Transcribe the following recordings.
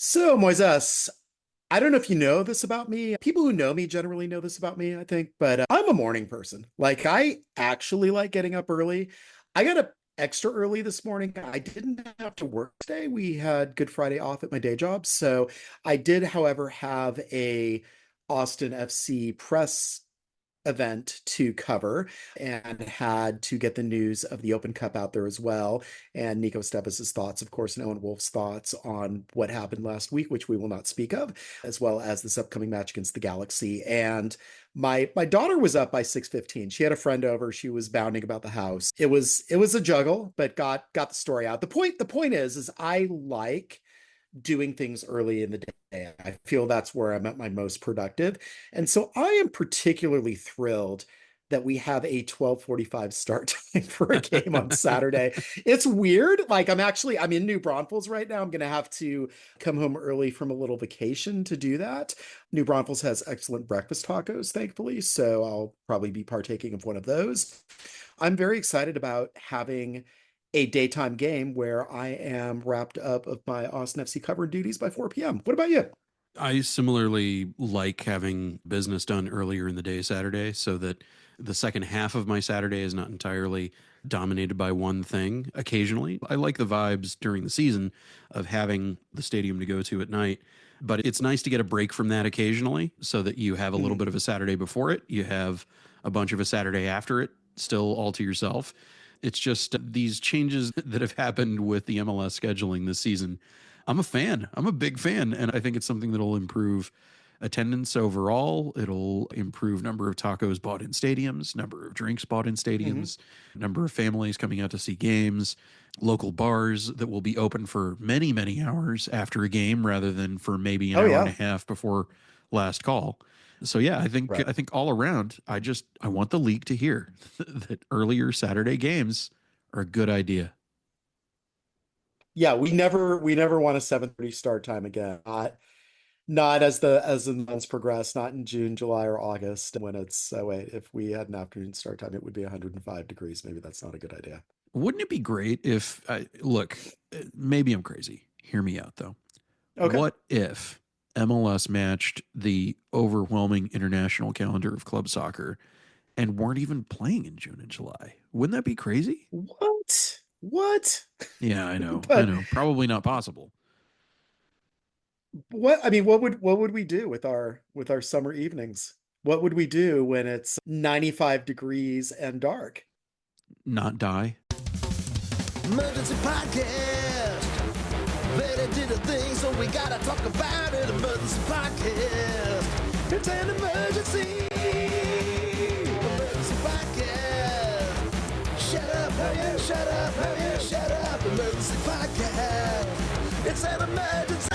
So, Moisés, I don't know if you know this about me. People who know me generally know this about me, I think, but I'm a morning person. Like, I actually like getting up early. I got up extra early this morning. I didn't have to work today. We had Good Friday off at my day job. So, I did, however, have a Austin FC press event to cover and had to get the news of the Open Cup out there as well. And Nico Stepis's thoughts, of course, and Owen Wolf's thoughts on what happened last week, which we will not speak of, as well as this upcoming match against the Galaxy. And my daughter was up by 6:15. She had a friend over. She was bounding about the house. It was a juggle, but got the story out. The point is I like doing things early in the day. I feel that's where I'm at my most productive. And so I am particularly thrilled that we have a 12:45 start time for a game on Saturday. It's weird. Like I'm in New Braunfels right now. I'm going to have to come home early from a little vacation to do that. New Braunfels has excellent breakfast tacos, thankfully, so I'll probably be partaking of one of those. I'm very excited about having a daytime game where I am wrapped up of my Austin FC cover duties by 4 p.m. What about you? I similarly like having business done earlier in the day Saturday so that the second half of my Saturday is not entirely dominated by one thing. Occasionally, I like the vibes during the season of having the stadium to go to at night, but it's nice to get a break from that occasionally so that you have a little Mhm. bit of a Saturday before it, you have a bunch of a Saturday after it, still all to yourself. It's just these changes that have happened with the MLS scheduling this season. I'm a fan. I'm a big fan. And I think it's something that'll improve attendance overall. It'll improve number of tacos bought in stadiums, number of drinks bought in Mhm. stadiums, number of families coming out to see games, local bars that will be open for many, many hours after a game rather than for maybe an Oh hour and a yeah. half before last call. So yeah, I think Right. I think all around, I want the league to hear that earlier Saturday games are a good idea. Yeah, we never want a 7:30 start time again. Not as the months progress, not in June, July, or August when it's oh wait, if we had an afternoon start time, it would be 105 degrees. Maybe that's not a good idea. Wouldn't it be great if look, maybe I'm crazy. Hear me out though. Okay. What if MLS matched the overwhelming international calendar of club soccer and weren't even playing in June and July? Wouldn't that be crazy? What? What? Yeah, I know. I But know. Probably not possible. what I mean, what would we do with our summer evenings? What would we do when it's 95 degrees and dark? Not die. Emergency podcast. Verde did a thing, so we gotta talk about it. Emergency podcast. It's an emergency. Emergency podcast. Shut up, hurry up, shut up, hurry up, shut up. Emergency podcast. It's an emergency.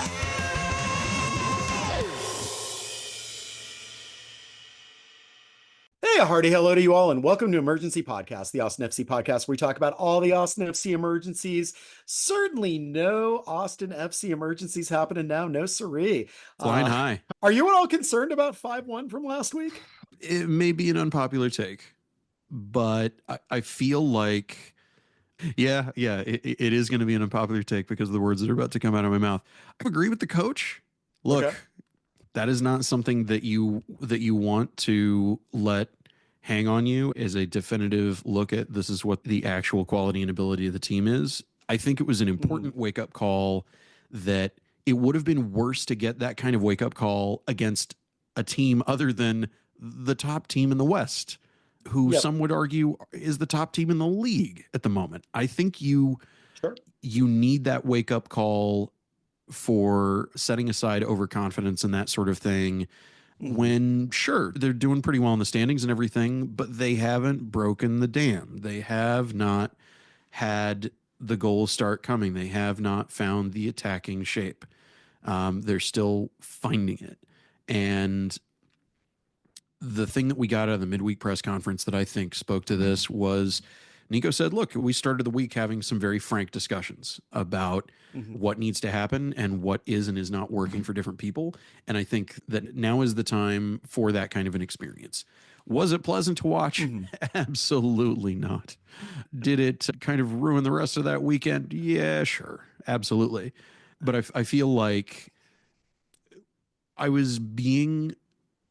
Hey, a hearty hello to you all, and welcome to Emergency Podcast, the Austin FC podcast, where we talk about all the Austin FC emergencies. Certainly no Austin FC emergencies happening now, no siree. Flying Uh, high. are you at all concerned about 5-1 from last week? It may be an unpopular take, but I feel like yeah, it is going to be an unpopular take because of the words that are about to come out of my mouth. I agree with the coach. Look, Okay. that is not something that you want to let hang on you as a definitive look at this is what the actual quality and ability of the team is. I think it was an Mhm. important wake up call that it would have been worse to get that kind of wake up call against a team other than the top team in the West, who Yep. some would argue is the top team in the league at the moment. I think Sure. you need that wake up call for setting aside overconfidence and that sort of thing Mhm. when sure they're doing pretty well in the standings and everything, but they haven't broken the dam. They have not had the goals start coming. They have not found the attacking shape. They're still finding it. And the thing that we got out of the midweek press conference that I think spoke to this was Nico said, look, we started the week having some very frank discussions about Mhm. what needs to happen and what is and is not working for different people. And I think that now is the time for that kind of an experience. Was it pleasant to watch? Mhm. Absolutely not. Did it kind of ruin the rest of that weekend? Yeah, sure. Absolutely. But I feel like I was being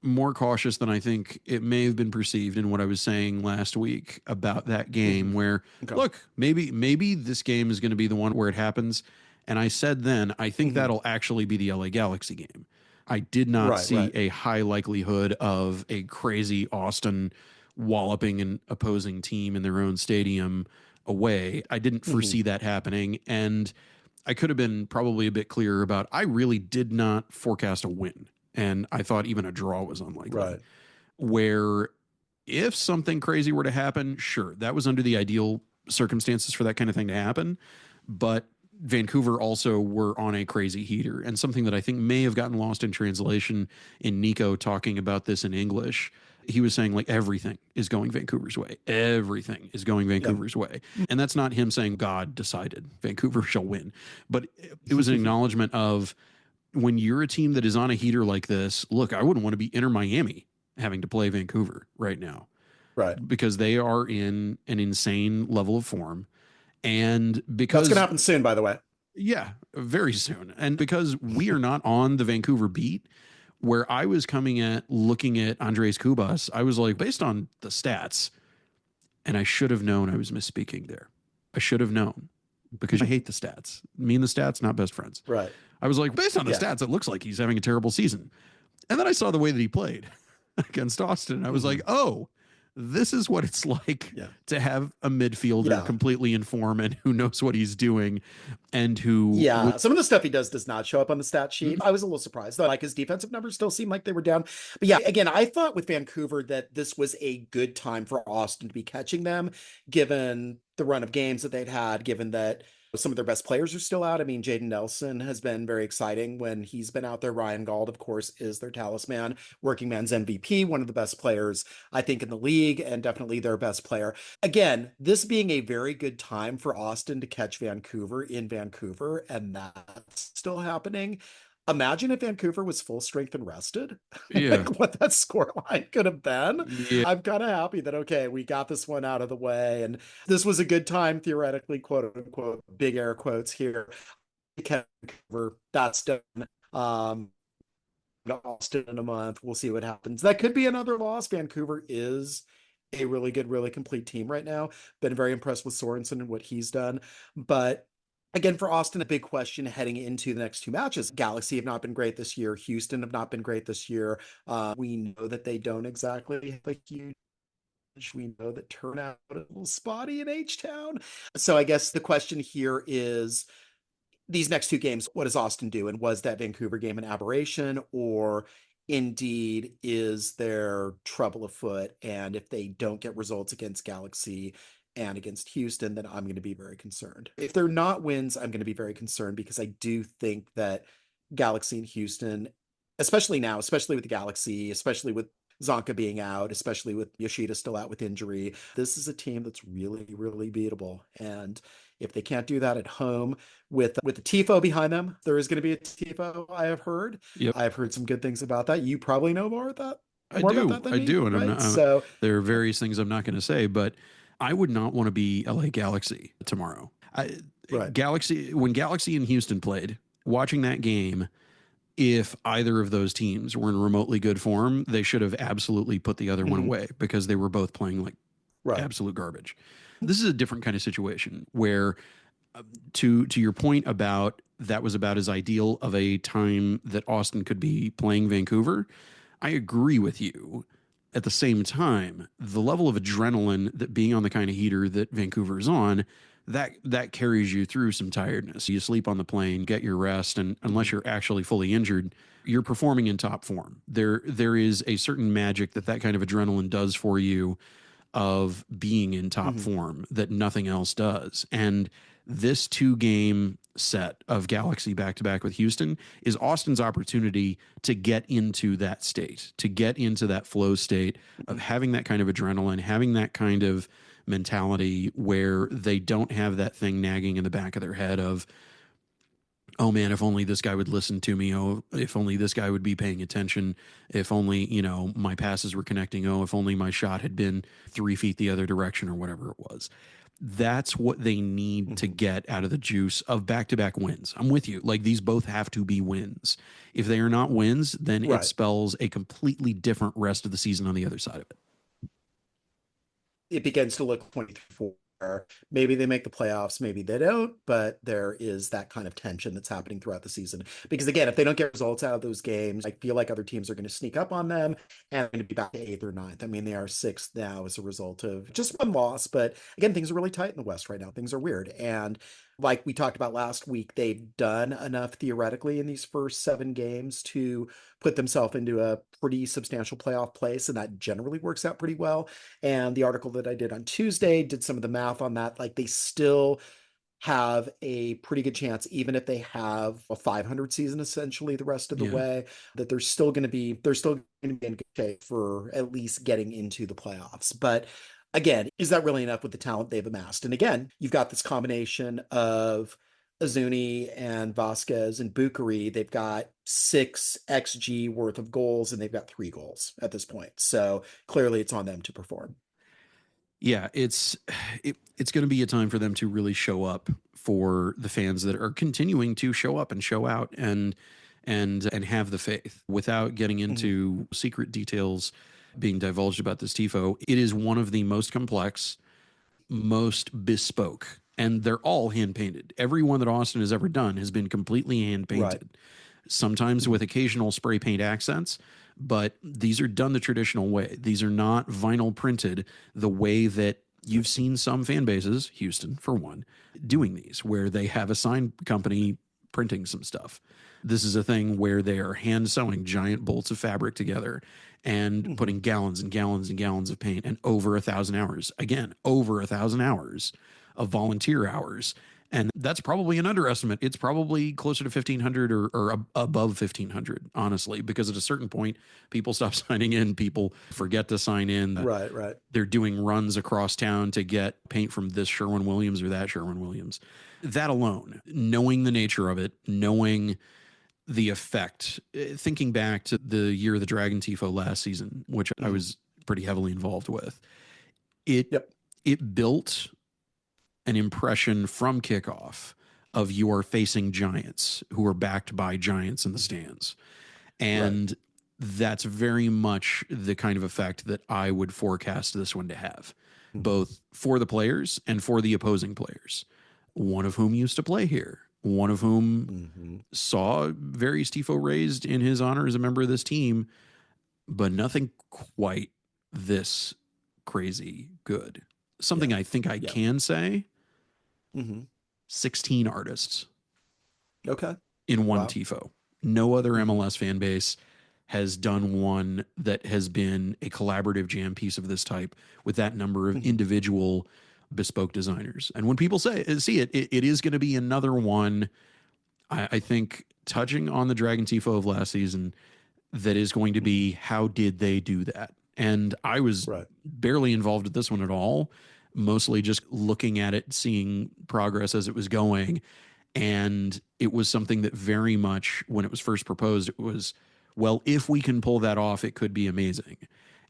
more cautious than I think it may have been perceived in what I was saying last week about that game where Okay. look, maybe this game is going to be the one where it happens. And I said then, I think that'll actually be the LA Galaxy game. I did not Right, see right. a high likelihood of a crazy Austin walloping an opposing team in their own stadium away. I didn't foresee that happening. And I could have been probably a bit clearer about I really did not forecast a win. And I thought even a draw was unlikely. Right. Where if something crazy were to happen, sure, that was under the ideal circumstances for that kind of thing to happen. But Vancouver also were on a crazy heater. And something that I think may have gotten lost in translation in Nico talking about this in English, he was saying like everything is going Vancouver's way. Everything is going Yeah. Vancouver's way. And that's not him saying God decided Vancouver shall win. But it was an acknowledgement of when you're a team that is on a heater like this, look, I wouldn't want to be Inter Miami having to play Vancouver right now Right. because they are in an insane level of form. And That's going to because, happen soon, by the way. yeah, very soon. And because we are not on the Vancouver beat, where I was coming at looking at Andres Cubas, I was like, based on the stats, and I should have known I was misspeaking there. I should have known because I hate the stats. Me and the stats, not best friends. Right. I was like, based on the Yeah. stats, it looks like he's having a terrible season. And then I saw the way that he played against Austin. I was like, oh, this is what it's like Yeah. to have a midfielder Yeah. completely in form and who knows what he's doing and who Yeah, some of the stuff he does not show up on the stat sheet. I was a little surprised though. Like his defensive numbers still seem like they were down. But yeah, again, I thought with Vancouver that this was a good time for Austin to be catching them, given the run of games that they'd had, given that some of their best players are still out. I mean, Jaden Nelson has been very exciting when he's been out there. Ryan Gauld, of course, is their talisman, working man's MVP, one of the best players, I think, in the league, and definitely their best player. Again, this being a very good time for Austin to catch Vancouver in Vancouver, and that's still happening. Imagine if Vancouver was full strength and rested. Yeah. Like what that scoreline could have been. Yeah. I'm kind of happy that, okay, we got this one out of the way. And this was a good time, theoretically, quote unquote, big air quotes here. Vancouver, that's done. To Austin in a month. We'll see what happens. That could be another loss. Vancouver is a really good, really complete team right now. Been very impressed with Sorensen and what he's done. But again, for Austin, a big question heading into the next two matches. Galaxy have not been great this year. Houston have not been great this year. We know that they don't exactly have a huge. We know that turnout a little spotty in H-Town. So I guess the question here is these next two games, what does Austin do? And was that Vancouver game an aberration, or indeed is there trouble afoot? And if they don't get results against Galaxy and against Houston, then I'm going to be very concerned. If they're not wins, I'm going to be very concerned because I do think that Galaxy and Houston, especially now, especially with the Galaxy, especially with Zonka being out, especially with Yoshida still out with injury, this is a team that's really, really beatable. And if they can't do that at home with the tifo behind them, there is going to be a tifo. I have heard. Yep. I've heard some good things about that. You probably know more about that. I More do. about that than I me, do. And I'm right? not, So there are various things I'm not going to say, but I would not want to be LA Galaxy tomorrow. Right. Galaxy, when Galaxy and Houston played, watching that game, if either of those teams were in remotely good form, they should have absolutely put the other one away because they were both playing like right. absolute garbage. This is a different kind of situation where, to your point about that was about as ideal of a time that Austin could be playing Vancouver, I agree with you. At the same time, the level of adrenaline that being on the kind of heater that Vancouver is on, that carries you through some tiredness. You sleep on the plane, get your rest, and unless you're actually fully injured, you're performing in top form. There is a certain magic that kind of adrenaline does for you of being in top form that nothing else does. And this 2-game set of Galaxy back to back with Houston is Austin's opportunity to get into that state, to get into that flow state of having that kind of adrenaline, having that kind of mentality where they don't have that thing nagging in the back of their head of, oh man, if only this guy would listen to me. Oh, if only this guy would be paying attention. If only, my passes were connecting. Oh, if only my shot had been 3 feet the other direction or whatever it was. That's what they need to get out of the juice of back-to-back wins. I'm with you. Like, these both have to be wins. If they are not wins, then it Right. spells a completely different rest of the season on the other side of it. It begins to look 24. Maybe they make the playoffs, maybe they don't, but there is that kind of tension that's happening throughout the season. Because again, if they don't get results out of those games, I feel like other teams are going to sneak up on them and going to be back to eighth or ninth. I mean, they are sixth now as a result of just one loss. But again, things are really tight in the West right now. Things are weird. And like we talked about last week, they've done enough theoretically in these first 7 games to put themselves into a pretty substantial playoff place. And that generally works out pretty well. And the article that I did on Tuesday did some of the math on that. Like they still have a pretty good chance, even if they have a 500 season essentially the rest of the Yeah. way, that they're still going to be in good shape for at least getting into the playoffs. But again, is that really enough with the talent they've amassed? And again, you've got this combination of Azuni and Vasquez and Bukari. They've got 6 XG worth of goals and they've got 3 goals at this point. So clearly it's on them to perform. Yeah, it's going to be a time for them to really show up for the fans that are continuing to show up and show out and have the faith without getting into secret details being divulged about this tifo. It is one of the most complex, most bespoke, and they're all hand painted. Every one that Austin has ever done has been completely hand Right. painted, sometimes with occasional spray paint accents, but these are done the traditional way. These are not vinyl printed the way that you've seen some fan bases, Houston for one, doing these, where they have a sign company printing some stuff. This is a thing where they are hand sewing giant bolts of fabric together and putting gallons and gallons and gallons of paint and over 1,000 hours. Again, over 1,000 hours of volunteer hours. And that's probably an underestimate. It's probably closer to 1,500 or above 1,500, honestly, because at a certain point, people stop signing in. People forget to sign in. Right, right. They're doing runs across town to get paint from this Sherwin-Williams or that Sherwin-Williams. That alone, knowing the nature of it, knowing the effect, thinking back to the year of the Dragon Tifo last season, which I was pretty heavily involved with, it Yep. it built an impression from kickoff of you are facing giants who are backed by giants in the stands. And that's very much the kind of effect that I would forecast this one to have, both for the players and for the opposing players, one of whom used to play here, one of whom saw various tifo raised in his honor as a member of this team, but nothing quite this crazy good. Something I think I can say, 16 artists Okay. in one Wow. tifo. No other MLS fan base has done one that has been a collaborative jam piece of this type with that number of individual bespoke designers. And when people see it, it is going to be another one, I think, touching on the Dragon Tifo of last season, that is going to be, how did they do that? And I was barely involved with this one at all, mostly just looking at it, seeing progress as it was going. And it was something that very much, when it was first proposed, it was, well, if we can pull that off, it could be amazing.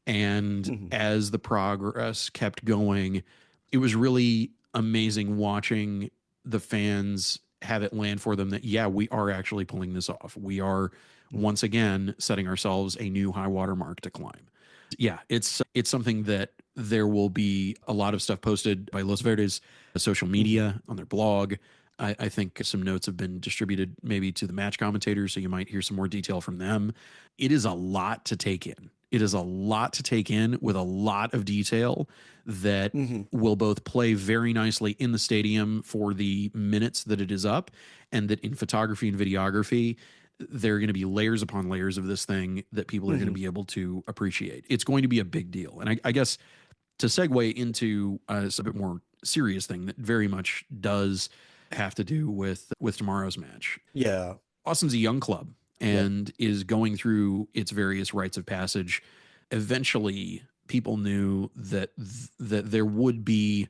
And as the progress kept going, it was really amazing watching the fans have it land for them that, yeah, we are actually pulling this off. We are once again setting ourselves a new high water mark to climb. Yeah, it's something that there will be a lot of stuff posted by Los Verdes social media on their blog. I think some notes have been distributed maybe to the match commentators, so you might hear some more detail from them. It is a lot to take in. It is a lot to take in with a lot of detail that will both play very nicely in the stadium for the minutes that it is up, and that in photography and videography, there are going to be layers upon layers of this thing that people are going to be able to appreciate. It's going to be a big deal. And I guess to segue into a bit more serious thing that very much does have to do with tomorrow's match. Yeah. Austin's a young club and is going through its various rites of passage. Eventually, people knew that that there would be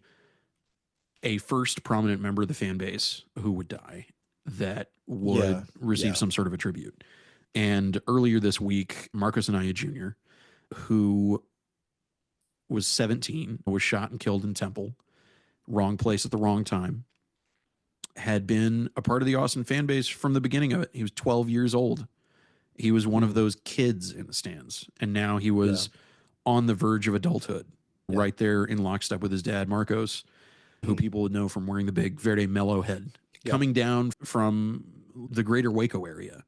a first prominent member of the fan base who would die, that would receive some sort of a tribute. And earlier this week, Marcos Anaya Jr., who was 17, was shot and killed in Temple, wrong place at the wrong time, had been a part of the Austin fan base from the beginning of it. He was 12 years old. He was one of those kids in the stands. And now he Yeah. was on the verge of adulthood, Yeah. right there in lockstep with his dad, Marcos, who people would know from wearing the big Verde Mellow head, Yeah. coming down from the greater Waco area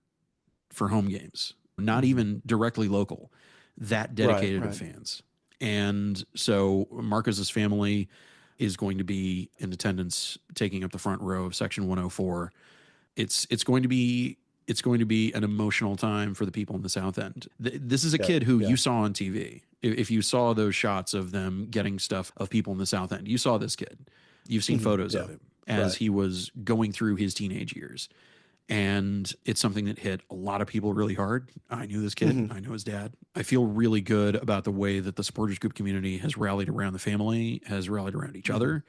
for home games, not even directly local, that dedicated of fans. And so Marcos's family is going to be in attendance, taking up the front row of section 104. It's going to be an emotional time for the people in the South End. This is a kid who you saw on TV. If you saw those shots of them getting stuff of people in the South End, you saw this kid. You've seen photos of him as he was going through his teenage years. And it's something that hit a lot of people really hard. I knew this kid. I know his dad. I feel really good about the way that the supporters group community has rallied around the family, has rallied around each other.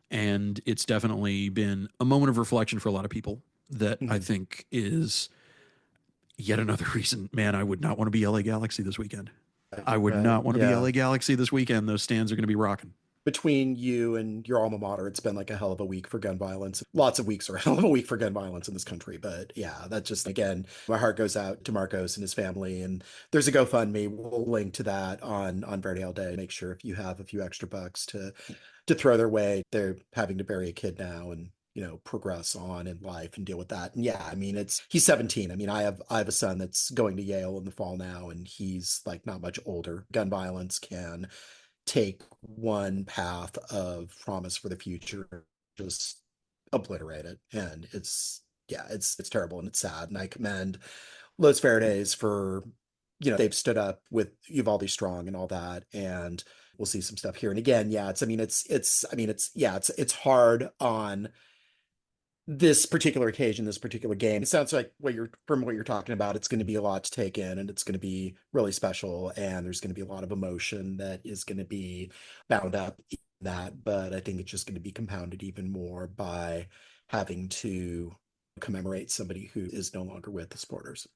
And it's definitely been a moment of reflection for a lot of people that I think is yet another reason, man, I would not want to be LA Galaxy this weekend. I would not want to be LA Galaxy this weekend. Those stands are going to be rocking. Between you and your alma mater, it's been like a hell of a week for gun violence. Lots of weeks are a hell of a week for gun violence in this country. But yeah, that just, again, my heart goes out to Marcos and his family. And there's a GoFundMe. We'll link to that on Verde all day. Make sure if you have a few extra bucks to throw their way, they're having to bury a kid now and, you know, progress on in life and deal with that. And yeah, I mean, he's 17. I mean, I have a son that's going to Yale in the fall now, and he's like not much older. Gun violence can take one path of promise for the future, just obliterate it. And it's terrible and it's sad. And I commend Los Verdes for, you know, they've stood up with Uvalde Strong and all that. And we'll see some stuff here. And again, yeah, it's hard on this particular occasion, this particular game. It sounds like what you're talking about, it's going to be a lot to take in, and it's going to be really special, and there's going to be a lot of emotion that is going to be bound up in that. But I think it's just going to be compounded even more by having to commemorate somebody who is no longer with the supporters.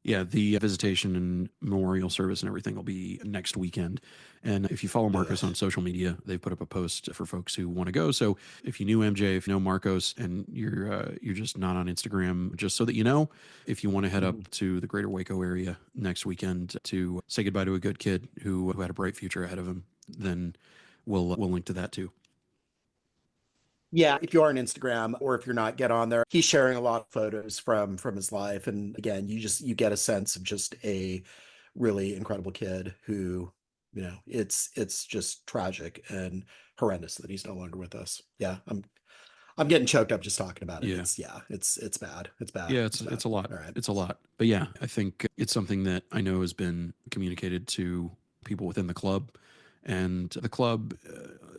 Yeah, the visitation and memorial service and everything will be next weekend. And if you follow Marcos on social media, they've put up a post for folks who want to go. So if you knew MJ, if you know Marcos, and you're just not on Instagram, just so that you know, if you want to head up to the greater Waco area next weekend to say goodbye to a good kid who had a bright future ahead of him, then we'll link to that too. Yeah, if you are on Instagram, or if you're not, get on there. He's sharing a lot of photos from his life. And again, you get a sense of just a really incredible kid who, you know, it's just tragic and horrendous that he's no longer with us. Yeah, I'm getting choked up just talking about it. Yeah. It's bad. It's bad. Yeah, it's a lot. All right. It's a lot. But yeah, I think it's something that I know has been communicated to people within the club, and the club,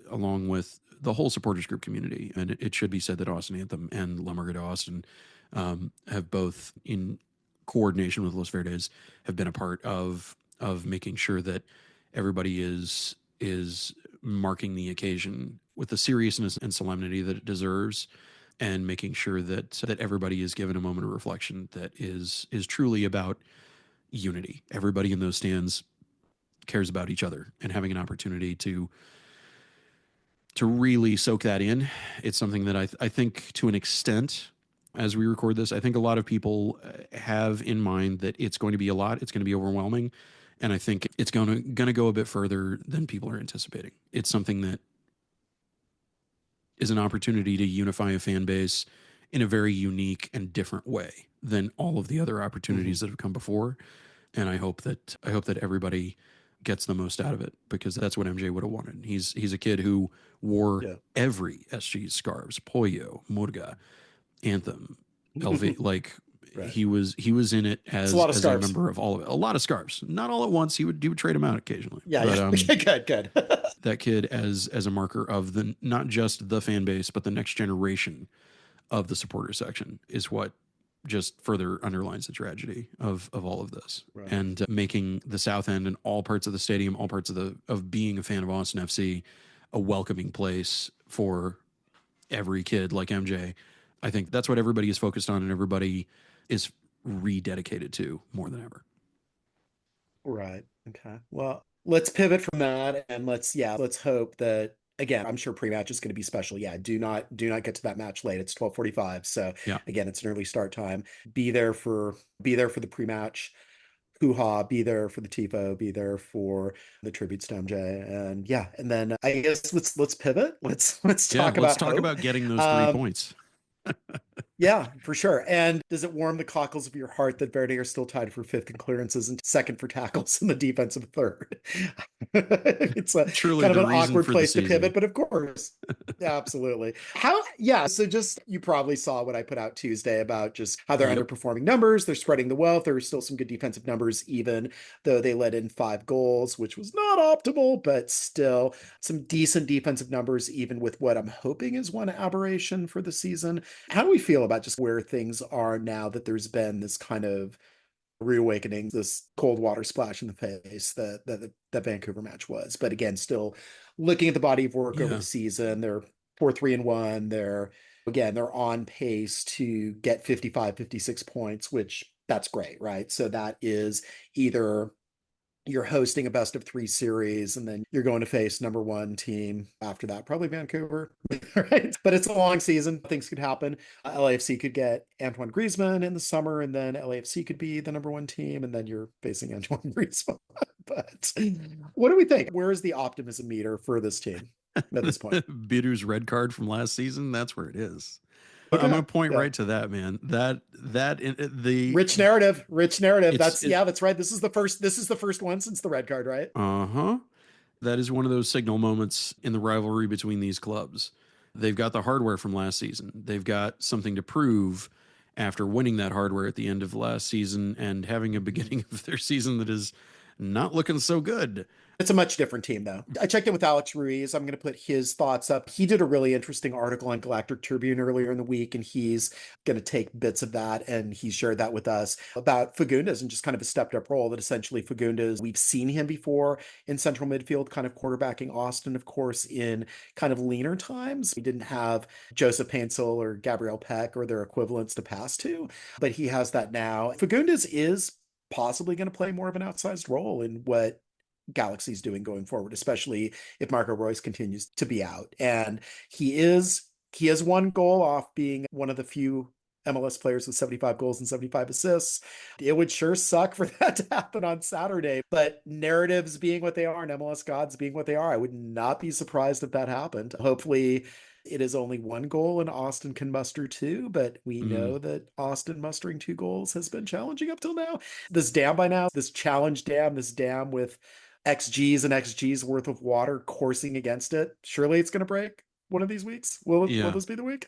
along with the whole supporters group community. And it should be said that Austin Anthem and La Margarita Austin have both, in coordination with Los Verdes, have been a part of making sure that everybody is marking the occasion with the seriousness and solemnity that it deserves, and making sure that everybody is given a moment of reflection that is truly about unity. Everybody in those stands cares about each other, and having an opportunity to really soak that in. It's something that I think, to an extent, as we record this, I think a lot of people have in mind that it's going to be a lot. It's going to be overwhelming. And I think it's going to go a bit further than people are anticipating. It's something that is an opportunity to unify a fan base in a very unique and different way than all of the other opportunities that have come before. And I hope that everybody gets the most out of it, because that's what MJ would have wanted. He's a kid who wore every SG scarves, Pollo, Murga, Anthem, LV, like he was in it as a member of all of it. A lot of scarves, not all at once. He would trade them out occasionally. Yeah, but, good. That kid as a marker of the, not just the fan base, but the next generation of the supporter section, is what just further underlines the tragedy of all of this. Right. And making the South End and all parts of the stadium, all parts of being a fan of Austin FC, a welcoming place for every kid like MJ. I think that's what everybody is focused on, and everybody is rededicated to more than ever. Right. Okay. Well, let's pivot from that, and let's hope that again, I'm sure pre-match is going to be special. Yeah, do not get to that match late. It's 12:45. So Yeah. again, it's an early start time. Be there for the pre-match hoo-ha, be there for the tifo, be there for the tributes to MJ. And yeah, and then I guess let's pivot. Let's Yeah. talk Let's about talk hope. about getting those 3 Um, points. yeah, for sure. And does it warm the cockles of your heart that Verde are still tied for fifth in clearances and second for tackles in the defensive third? It's a Truly kind of the an reason awkward for the place to season. pivot, but of course, yeah, absolutely. Yeah. So just you probably saw what I put out Tuesday about just how they're Yep. underperforming numbers. They're spreading the wealth. There are still some good defensive numbers, even though they let in 5 goals, which was not optimal, but still some decent defensive numbers, even with what I'm hoping is one aberration for the season. How do we feel about just where things are now that there's been this kind of reawakening, this cold water splash in the face that Vancouver match was? But again, still looking at the body of work over Yeah. the season, they're 4-3-1. They're on pace to get 55, 56 points, which that's great, right? So that is either you're hosting a best of 3 series and then you're going to face number one team after that, probably Vancouver, right? But it's a long season. Things could happen. LAFC could get Antoine Griezmann in the summer, and then LAFC could be the number one team, and then you're facing Antoine Griezmann. But what do we think? Where is the optimism meter for this team at this point? Biru's red card from last season, that's where it is. I'm Okay. gonna point Yeah. right to that, man. The Rich narrative. Rich narrative. it's That's it yeah, that's right. This is the first one since the red card, right? uh-huh. That is one of those signal moments in the rivalry between these clubs. They've got the hardware from last season. They've got something to prove after winning that hardware at the end of last season and having a beginning of their season that is not looking so good. It's a much different team, though. I checked in with Alex Ruiz. I'm going to put his thoughts up. He did a really interesting article on Galactic Tribune earlier in the week, and he's going to take bits of that and he shared that with us about Fagundes and just kind of a stepped up role that essentially Fagundes, we've seen him before in central midfield, kind of quarterbacking Austin, of course, in kind of leaner times. We didn't have Joseph Painsil or Gabriel Peck or their equivalents to pass to, but he has that now. Fagundes is possibly going to play more of an outsized role in what Galaxy's doing going forward, especially if Marco Royce continues to be out. And he has 1 goal off being one of the few MLS players with 75 goals and 75 assists. It would sure suck for that to happen on Saturday, but narratives being what they are and MLS gods being what they are, I would not be surprised if that happened. Hopefully it is only 1 goal and Austin can muster 2, but we Mm, know that Austin mustering 2 goals has been challenging up till now. This dam by now, this challenge dam, this dam with XGs and XGs worth of water coursing against it. Surely it's going to break one of these weeks. Will yeah. this be the week?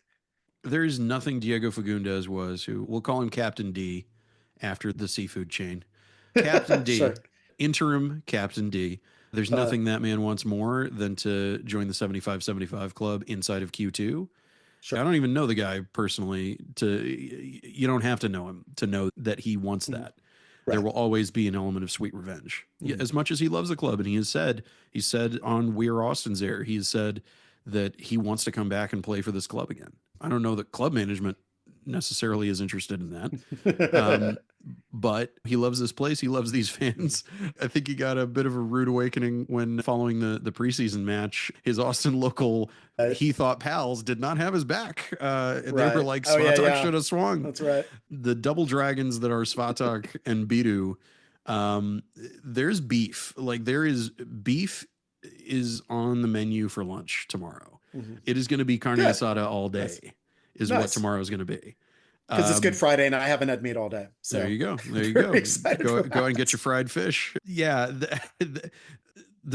There's nothing Diego Fagundes was, who we'll call him Captain D after the seafood chain. Captain Sure. D, interim Captain D. There's Uh, nothing that man wants more than to join the 75-75 club inside of Q2. I sure. don't even know the guy personally. You don't have to know him to know that he wants Mhm. that. There Right. will always be an element of sweet revenge. Yeah, Mhm. as much as he loves the club, and he said on We're Austin's air, he said that he wants to come back and play for this club again. I don't know that club management necessarily is interested in that. Um, but he loves this place. He loves these fans. I think he got a bit of a rude awakening when following the preseason match. His Austin local, Uh, he thought pals did not have his back. And they were right. like, Oh yeah, Svatak yeah. should have swung. That's right. The double dragons that are Svatak and Biru, um, there's beef. Like there is beef is on the menu for lunch tomorrow. Mhm. It is going to be carne Good. asada all Nice. day, is what Nice. tomorrow is going to be. Because it's Good Um, Friday and I haven't had meat all day. there So you go. There you very go. excited Go for go and get that. your fried fish. Yeah, the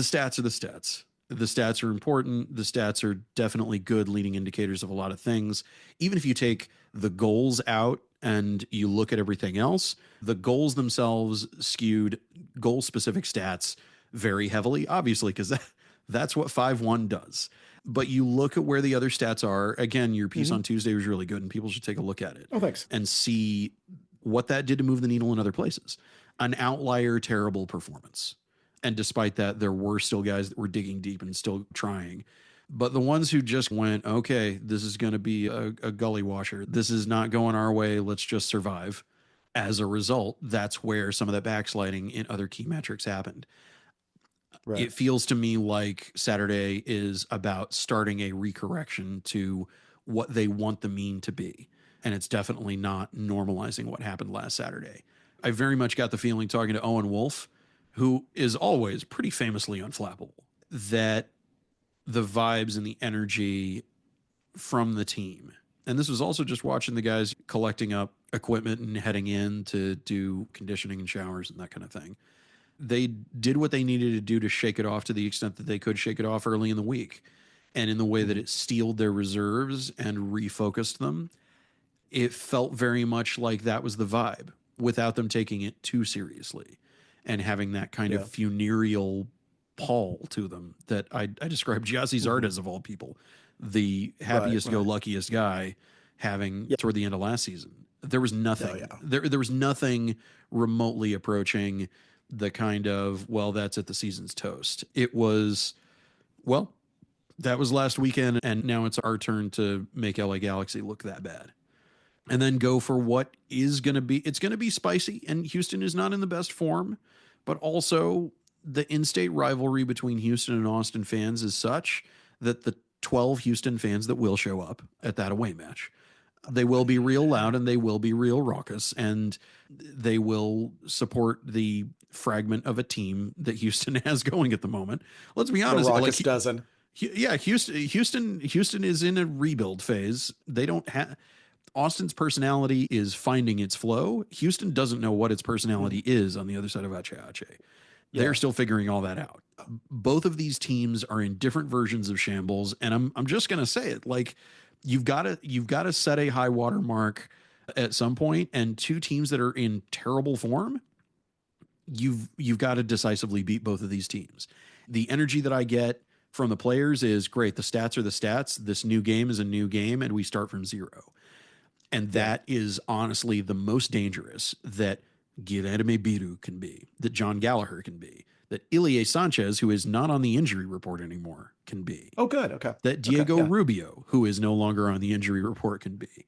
stats are the stats. The stats are important. The stats are definitely good leading indicators of a lot of things. Even if you take the goals out and you look at everything else, the goals themselves skewed goal specific stats very heavily, obviously, because that's what 5-1 does. But you look at where the other stats are. Again, your piece Mhm. on Tuesday was really good, and people should take a look at it Oh, thanks. and see what that did to move the needle in other places. An outlier, terrible performance. And despite that, there were still guys that were digging deep and still trying. But the ones who just went, okay, this is going to be a gully washer. This is not going our way. Let's just survive. As a result, that's where some of that backsliding in other key metrics happened. Right. It feels to me like Saturday is about starting a recorrection to what they want the mean to be. And it's definitely not normalizing what happened last Saturday. I very much got the feeling talking to Owen Wolf, who is always pretty famously unflappable, that the vibes and the energy from the team. And this was also just watching the guys collecting up equipment and heading in to do conditioning and showers and that kind of thing. They did what they needed to do to shake it off to the extent that they could shake it off early in the week. And in the way that it steeled their reserves and refocused them, it felt very much like that was the vibe without them taking it too seriously and having that kind of Yeah. funereal pall to them that I described Gyasi Zardes of all people, the happiest go luckiest guy, having toward the end of last season. There was nothing. There was nothing remotely approaching the kind of, well, that's it, the season's toast. It was, well, that was last weekend, and now it's our turn to make LA Galaxy look that bad. And then go for what is going to be, it's going to be spicy, and Houston is not in the best form, but also the in-state rivalry between Houston and Austin fans is such that the 12 Houston fans that will show up at that away match, they will be real loud and they will be real raucous, and they will support the fragment of a team that Houston has going at the moment. Let's be honest, The raucous dozen. Yeah, Houston is in a rebuild phase. They don't have, Austin's personality is finding its flow. Houston doesn't know what its personality is on the other side of Ache Ache. They're still figuring all that out. Both of these teams are in different versions of shambles, and I'm just gonna say it. Like, you've got to set a high water mark at some point, and two teams that are in terrible form, you've got to decisively beat both of these teams. The energy that I get from the players is great. The stats are the stats. This new game is a new game, and we start from zero. And that is honestly the most dangerous that Guilherme Biru can be, that John Gallagher can be, that Ilie Sanchez, who is not on the injury report anymore, can be. Oh, good. Okay. That Diego Rubio, who is no longer on the injury report, can be.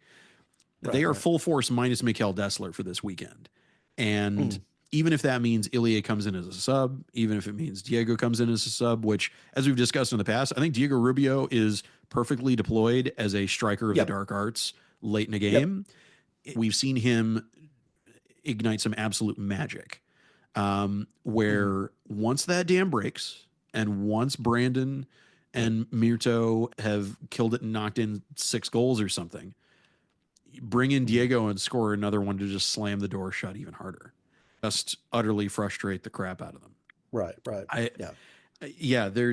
They are full force minus Mikel Dessler for this weekend. And even if that means Ilie comes in as a sub, even if it means Diego comes in as a sub, which, as we've discussed in the past, I think Diego Rubio is perfectly deployed as a striker of the dark arts late in a game. We've seen him ignite some absolute magic, where once that dam breaks and once Brandon and Mirto have killed it and knocked in 6 goals or something, bring in Diego and score another one to just slam the door shut even harder. Just utterly frustrate the crap out of them. Right. There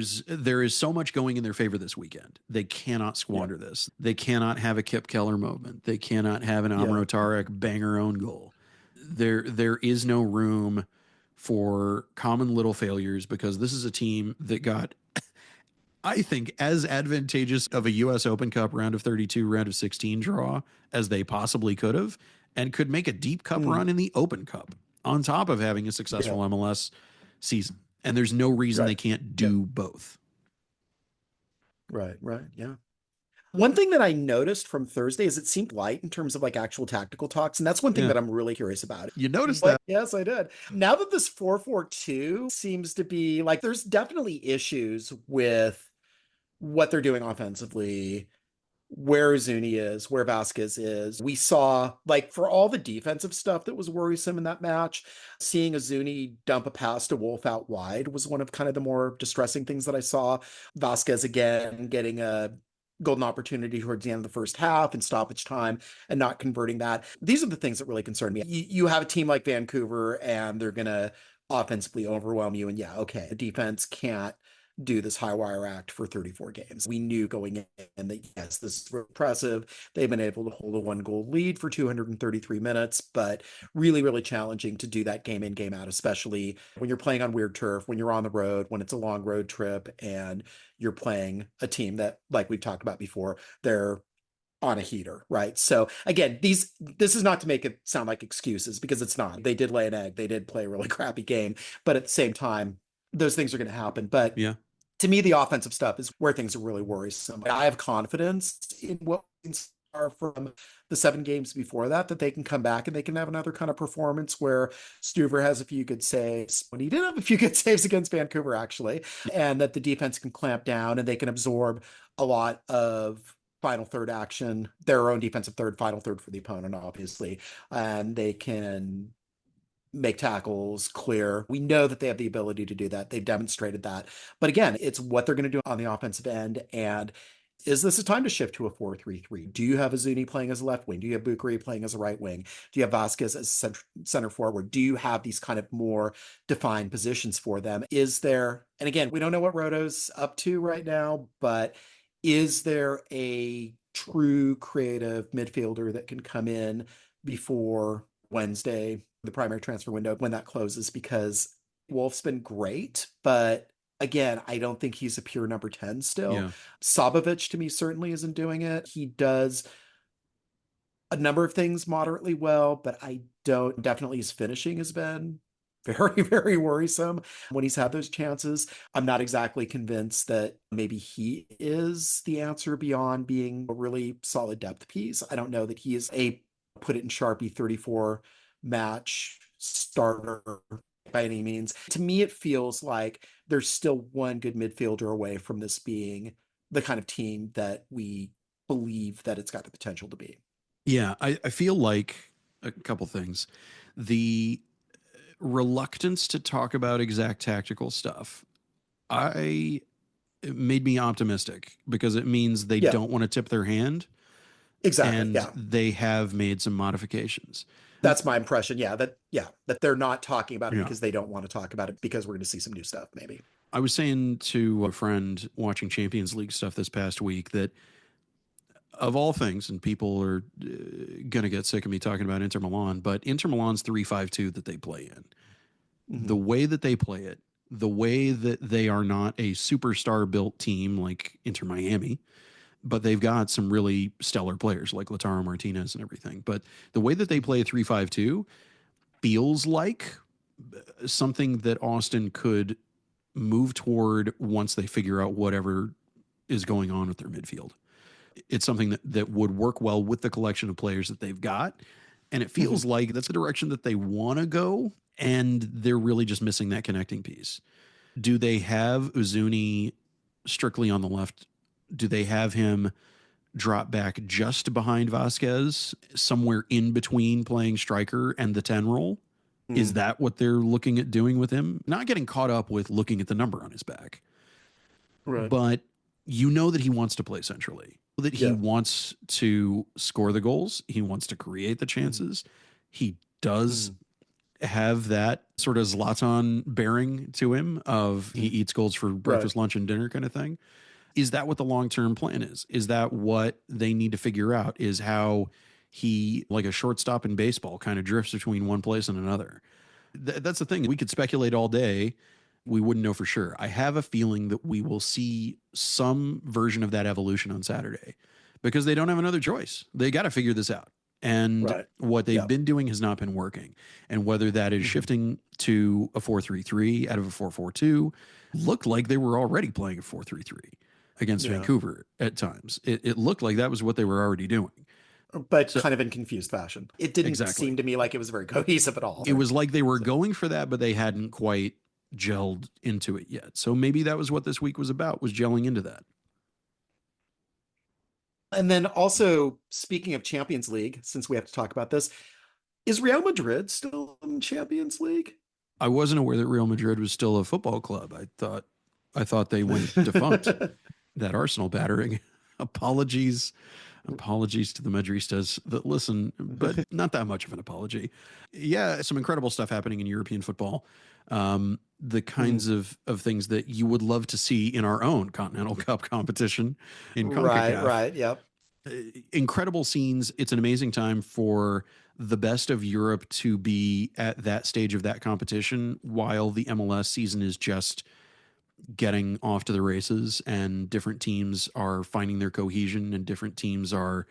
is so much going in their favor this weekend. They cannot squander this. They cannot have a Kip Keller moment. They cannot have an Amro Tarek banger own goal. There is no room for common little failures, because this is a team that got, I think, as advantageous of a U.S. Open Cup round of 32, round of 16 draw as they possibly could have, and could make a deep cup run in the Open Cup on top of having a successful MLS season. And there's no reason they can't do both. Right. Yeah. One thing that I noticed from Thursday is it seemed light in terms of like actual tactical talks. And that's one thing that I'm really curious about. You noticed that? Yes, I did. Now that this 4-4-2 seems to be like, there's definitely issues with what they're doing offensively, where Zuni is, where Vasquez is. We saw, like, for all the defensive stuff that was worrisome in that match, seeing a Zuni dump a pass to Wolf out wide was one of kind of the more distressing things that I saw. Vasquez again getting a golden opportunity towards the end of the first half and stoppage time and not converting that. These are the things that really concern me. You have a team like Vancouver and they're going to offensively overwhelm you. And the defense can't do this high wire act for 34 games. We knew going in that, yes, this is impressive. They've been able to hold a 1-goal lead for 233 minutes, but really, really challenging to do that game in, game out, especially when you're playing on weird turf, when you're on the road, when it's a long road trip, and you're playing a team that, like we've talked about before, they're on a heater, right? So again, this is not to make it sound like excuses, because it's not. They did lay an egg. They did play a really crappy game, but at the same time, those things are going to happen. But to me, the offensive stuff is where things are really worrisome. I have confidence in what are from the 7 games before that, that they can come back and they can have another kind of performance where Stuver has a few good saves. When he did have a few good saves against Vancouver, actually, and that the defense can clamp down and they can absorb a lot of final third action, their own defensive third, final third for the opponent, obviously, and they can make tackles, clear. We know that they have the ability to do that. They've demonstrated that. But again, it's what they're going to do on the offensive end. And is this a time to shift to a 4-3-3? Do you have Azuni playing as a left wing? Do you have Bukari playing as a right wing? Do you have Vasquez as center forward? Do you have these kind of more defined positions for them? Is there, and again, we don't know what Roto's up to right now, but is there a true creative midfielder that can come in before Wednesday, the primary transfer window, when that closes? Because Wolf's been great, but again, I don't think he's a pure number 10 still. Yeah. Sabovich to me certainly isn't doing it. He does a number of things moderately well, but I don't, definitely his finishing has been very, very worrisome when he's had those chances. I'm not exactly convinced that maybe he is the answer beyond being a really solid depth piece. I don't know that he is a put it in Sharpie 34 match starter by any means. To me, it feels like there's still one good midfielder away from this being the kind of team that we believe that it's got the potential to be. Yeah, I feel like a couple things. The reluctance to talk about exact tactical stuff, it made me optimistic because it means they Yeah, don't want to tip their hand exactly. and Yeah. they have made some modifications. That's my impression. That they're not talking about it Yeah. because they don't want to talk about it because we're going to see some new stuff, maybe. I was saying to a friend watching Champions League stuff this past week that of all things, and people are going to get sick of me talking about Inter Milan, but Inter Milan's 3-5-2 that they play in, the way that they play it, the way that they are not a superstar built team like Inter Miami, but they've got some really stellar players like Lautaro Martinez and everything. But the way that they play 3-5-2 feels like something that Austin could move toward once they figure out whatever is going on with their midfield. It's something that would work well with the collection of players that they've got. And it feels like that's the direction that they want to go. And they're really just missing that connecting piece. Do they have Uzuni strictly on the left? Do they have him drop back just behind Vasquez, somewhere in between playing striker and the 10 role? Is that what they're looking at doing with him? Not getting caught up with looking at the number on his back. Right. But you know that he wants to play centrally, that he wants to score the goals. He wants to create the chances. He does have that sort of Zlatan bearing to him of he eats goals for breakfast, lunch, and dinner kind of thing. Is that what the long-term plan is? Is that what they need to figure out, is how he, like a shortstop in baseball, kind of drifts between one place and another? That's the thing. We could speculate all day. We wouldn't know for sure. I have a feeling that we will see some version of that evolution on Saturday because they don't have another choice. They got to figure this out. And what they've been doing has not been working. And whether that is shifting to a 4-3-3 out of a 4-4-2, looked like they were already playing a 4-3-3 against Vancouver at times. It looked like that was what they were already doing. But kind of in confused fashion. It didn't seem to me like it was very cohesive at all. It was like they were going for that, but they hadn't quite gelled into it yet. So maybe that was what this week was about, was gelling into that. And then also, speaking of Champions League, since we have to talk about this, is Real Madrid still in Champions League? I wasn't aware that Real Madrid was still a football club. I thought they went defunct. That Arsenal battering. Apologies to the Madristas that listen, but not that much of an apology. Yeah, some incredible stuff happening in European football. The kinds of things that you would love to see in our own Continental Cup competition in CONCACAF. Right, yep. Incredible scenes. It's an amazing time for the best of Europe to be at that stage of that competition while the MLS season is just getting off to the races and different teams are finding their cohesion and different teams are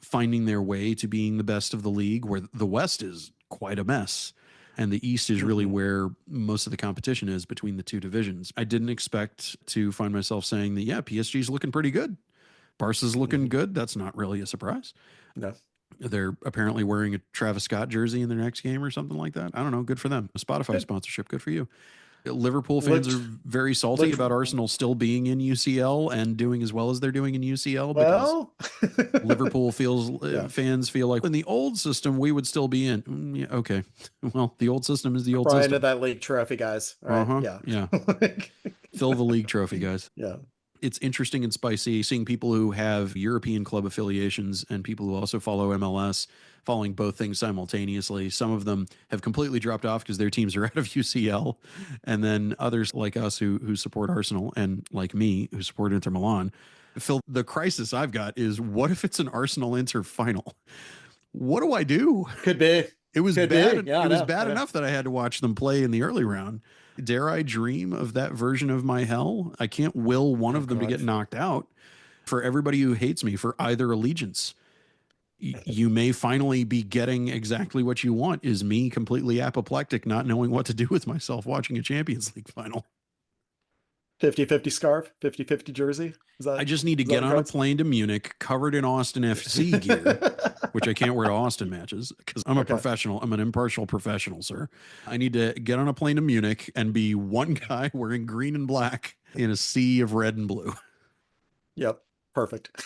finding their way to being the best of the league, where the West is quite a mess. And the East is really where most of the competition is between the two divisions. I didn't expect to find myself saying that, yeah, PSG is looking pretty good. Barca's looking good. That's not really a surprise. No. They're apparently wearing a Travis Scott jersey in their next game or something like that. I don't know. Good for them. A Spotify Good. sponsorship. Good for you. Liverpool fans are very salty about Arsenal still being in UCL and doing as well as they're doing in UCL because Liverpool fans feel like in the old system we would still be in. Yeah, okay. Well, the old system is the old system. Into that league trophy, guys. All right. Yeah. Fill the league trophy, guys. Yeah. It's interesting and spicy seeing people who have European club affiliations and people who also follow MLS following both things simultaneously. Some of them have completely dropped off because their teams are out of UCL. And then others like us who support Arsenal and like me who support Inter Milan. Phil, the crisis I've got is what if it's an Arsenal Inter final? What do I do? Could be. It was bad. Yeah, it was bad enough that I had to watch them play in the early round. Dare I dream of that version of my hell? I can't will one of them to get knocked out. For everybody who hates me for either allegiance, you may finally be getting exactly what you want, is me completely apoplectic, not knowing what to do with myself watching a Champions League final. 50-50 scarf, 50-50 jersey. I just need to get on a plane to Munich covered in Austin FC gear, which I can't wear to Austin matches because I'm a professional. I'm an impartial professional, sir. I need to get on a plane to Munich and be one guy wearing green and black in a sea of red and blue. Yep. Perfect.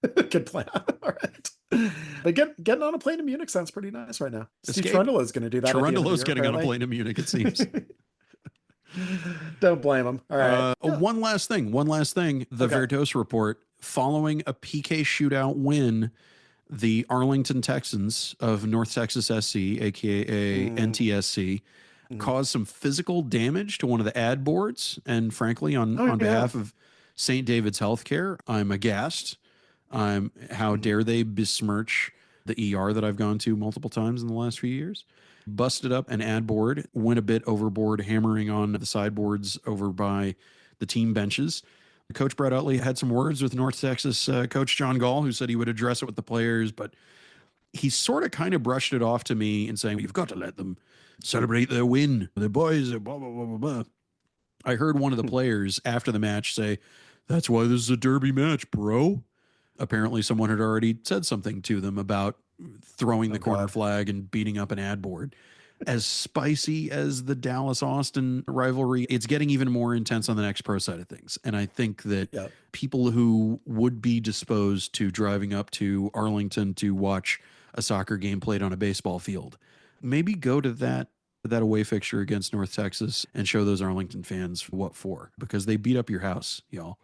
Good plan. All right. But getting on a plane to Munich sounds pretty nice right now. Steve Trundle is going to do that. Trundle's getting on a plane to Munich, it seems. Don't blame him. All right. One last thing. The Verdos report following a PK shootout win, the Arlington Texans of North Texas SC, aka NTSC, caused some physical damage to one of the ad boards. And frankly, on behalf of St. David's Healthcare, I'm aghast. How dare they besmirch the ER that I've gone to multiple times in the last few years? Busted up an ad board, went a bit overboard, hammering on the sideboards over by the team benches. Coach Brett Utley had some words with North Texas coach John Gall, who said he would address it with the players, but he sort of kind of brushed it off to me and saying, you've got to let them celebrate their win. The boys are blah, blah, blah, blah, blah. I heard one of the players after the match say, that's why this is a derby match, bro. Apparently someone had already said something to them about throwing the corner flag and beating up an ad board. As spicy as the Dallas-Austin rivalry, it's getting even more intense on the next pro side of things. And I think that people who would be disposed to driving up to Arlington to watch a soccer game played on a baseball field, maybe go to that away fixture against North Texas and show those Arlington fans what for, because they beat up your house, y'all.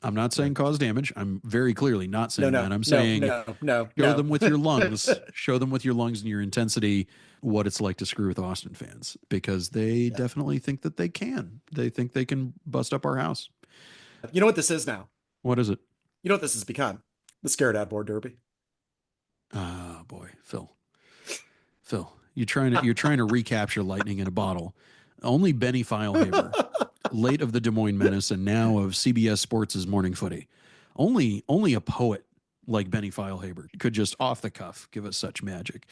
I'm not saying cause damage. I'm very clearly not saying that. I'm saying show them with your lungs. Show them with your lungs and your intensity what it's like to screw with Austin fans, because they definitely think that they can. They think they can bust up our house. You know what this is now? What is it? You know what this has become? The Scared Ad Board Derby. Oh boy, Phil, you're trying to recapture lightning in a bottle. Only Benny Feilhaber, late of the Des Moines Menace and now of CBS Sports' Morning Footy. Only a poet like Benny Feilhaber could just off the cuff give us such magic.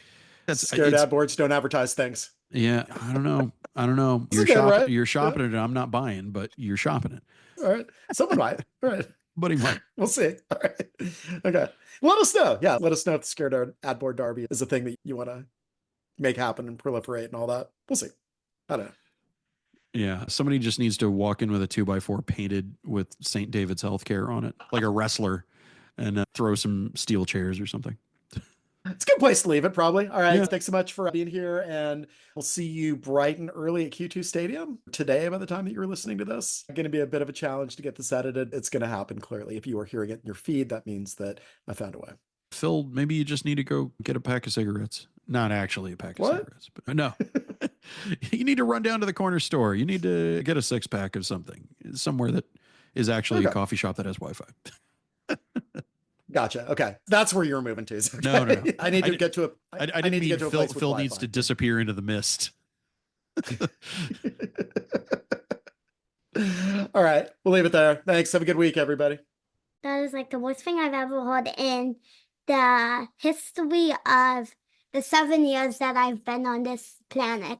Scared ad boards don't advertise things. Yeah, I don't know. You're shopping it. I'm not buying, but you're shopping it. All right. Someone might. All right. But he might. We'll see. All right. Okay. Let us know. Yeah. Let us know if the Scared Ad Board Derby is a thing that you want to make happen and proliferate and all that. We'll see. I don't know. Yeah, somebody just needs to walk in with a 2x4 painted with St. David's Healthcare on it, like a wrestler, and throw some steel chairs or something. It's a good place to leave it, probably. All right. Yeah. Thanks so much for being here, and we'll see you bright and early at Q2 Stadium today by the time that you're listening to this. It's going to be a bit of a challenge to get this edited. It's going to happen, clearly. If you are hearing it in your feed, that means that I found a way. Phil, maybe you just need to go get a pack of cigarettes. Not actually a pack of cigarettes, but no. You need to run down to the corner store. You need to get a 6-pack of something, somewhere that is actually a coffee shop that has Wi-Fi. Gotcha. Okay. That's where you're moving to. Okay. No. I need to get to a, I didn't mean Phil needs to disappear into the mist. All right. We'll leave it there. Thanks. Have a good week, everybody. That is like the worst thing I've ever heard in the history of the 7 years that I've been on this planet.